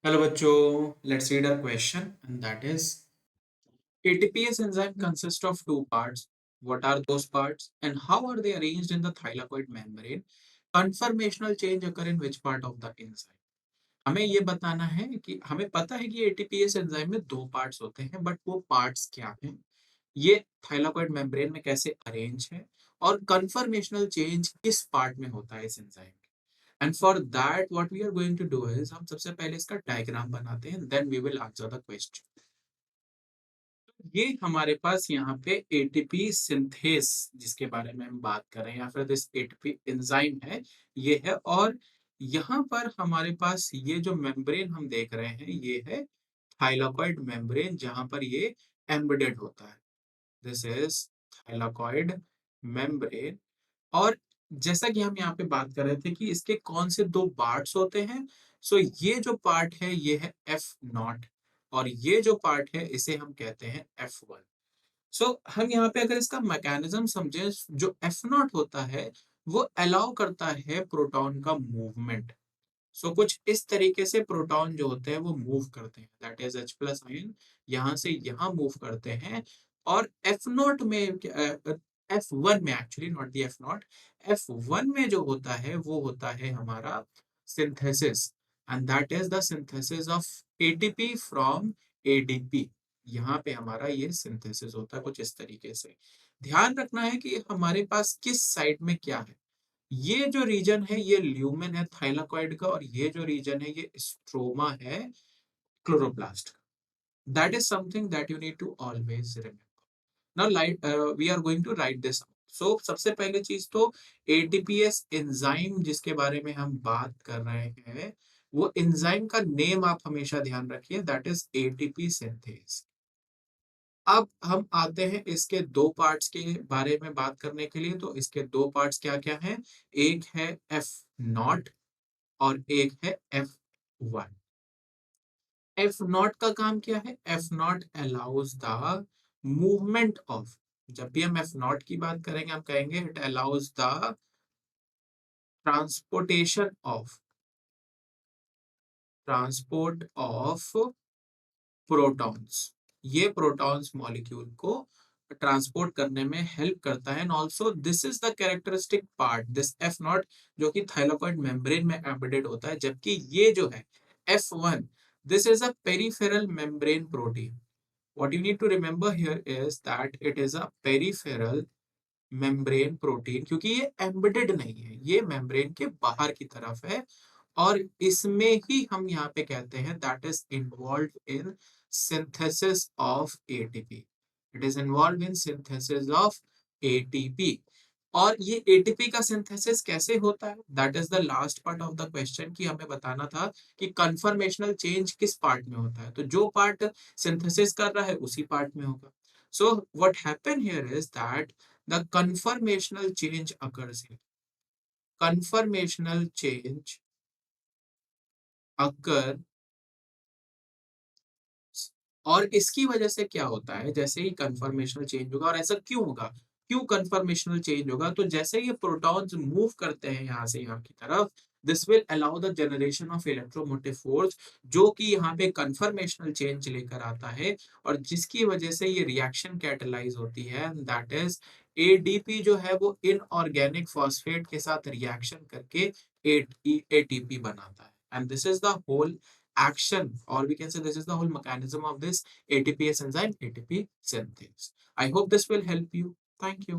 Hello बच्चों, let's read our question and that is ATPase enzyme consists of two parts. What are those parts and how are they arranged in the thylakoid membrane? Conformational change occur in which part of the enzyme? हमें ये बताना है कि हमें पता है कि ATPase enzyme में दो पार्ट्स होते हैं बट वो पार्ट्स क्या हैं? ये थाइलाकोइड मेम्ब्रेन में कैसे अरेंज है और कन्फर्मेशनल चेंज किस पार्ट में होता है इस enzyme? And for that what we are going to do is हम सबसे पहले इसका डायग्राम बनाते हैं then we will answer the question. ये हमारे पास यहाँ पे एटीपी सिंथेस जिसके बारे में हम बात कर रहे हैं या फिर दिस एटीपी एंजाइम है ये है। और यहाँ पर हमारे पास ये जो मेम्ब्रेन हम देख रहे हैं ये है थाइलाकोइड मेम्ब्रेन जहाँ पर ये एम्बेडेड होता है। This is thylakoid membrane. और जैसा कि हम यहाँ पे बात कर रहे थे कि इसके कौन से दो पार्ट्स होते हैं। ये जो पार्ट है ये है एफ नॉट और ये जो पार्ट है इसे हम कहते हैं एफ वन। हम यहाँ पे अगर इसका मैकेनिज्म समझें, जो एफ नॉट होता है वो अलाउ करता है प्रोटॉन का मूवमेंट। कुछ इस तरीके से प्रोटॉन जो होते हैं वो मूव करते हैं, that is H plus ion यहाँ से यहाँ मूव करते हैं। और एफ नॉट में एफ वन में actually not the F not, F one में जो होता है वो होता है हमारा synthesis and that is the synthesis of ATP from ADP. यहाँ पे हमारा ये सिंथेसिस होता है कुछ इस तरीके से। ध्यान रखना है कि हमारे पास किस साइड में क्या है। ये जो रीजन है ये ल्यूमेन है थाइलाकोइड का और ये जो रीजन है ये स्ट्रोमा है क्लोरोप्लास्ट का। That is something that you need to always remember. Now light we are going to write this. सबसे पहले चीज तो एटीपीएस एंजाइम जिसके बारे में हम बात कर रहे हैं वो एंजाइम का नेम आप हमेशा ध्यान रखिए, दैट इज एटीपी सिंथेज। अब हम आते हैं इसके दो पार्ट्स के बारे में बात करने के लिए। तो इसके दो पार्ट्स क्या क्या हैं? एक है एफ नॉट और एक है एफ वन। एफ नॉट का काम क्या है? F not allows the movement of, जब भी हम एफ नॉट की बात करेंगे हम कहेंगे it allows the transportation of transport of protons. ये प्रोटॉन्स मॉलिक्यूल को ट्रांसपोर्ट करने में हेल्प करता है and also this is the characteristic part this F not जो कि थाइलाकोइड मेम्ब्रेन में एम्बेडेड होता है, जबकि ये जो है F one this is a peripheral membrane protein. What you need to remember here is that it is a peripheral membrane protein क्योंकि ये एम्बेडेड नहीं है, ये मेम्ब्रेन के बाहर की तरफ है। और इसमें ही हम यहाँ पे कहते हैं that is involve in synthesis of ATP. It is involve in synthesis of ATP. और ये एटीपी का सिंथेसिस कैसे होता है, that is the last part of the question कि हमें बताना था कि कन्फर्मेशनल चेंज किस पार्ट में होता है। तो जो पार्ट सिंथेसिस कर रहा है उसी पार्ट में होगा। What happen here is that the conformational change occurs here. Conformational change occur और इसकी वजह से क्या होता है, जैसे ही कन्फर्मेशनल चेंज होगा, और ऐसा क्यों होगा, क्यों कन्फर्मेशनल चेंज होगा, तो जैसे ये प्रोटॉन्स मूव करते हैं यहाँ से यहाँ की तरफ this will allow the generation of electromotive force जो कि यहाँ पे कन्फर्मेशनल चेंज लेकर आता है और जिसकी वजह से ये रिएक्शन कैटलाइज होती है दैट इज एडीपी जो है वो इनऑर्गेनिक फॉस्फेट के साथ रिएक्शन करके एटीपी बनाता है and this is the whole action, or we can say this is the whole mechanism of this ATPase enzyme, ATP synthase. I hope this will help you. Thank you.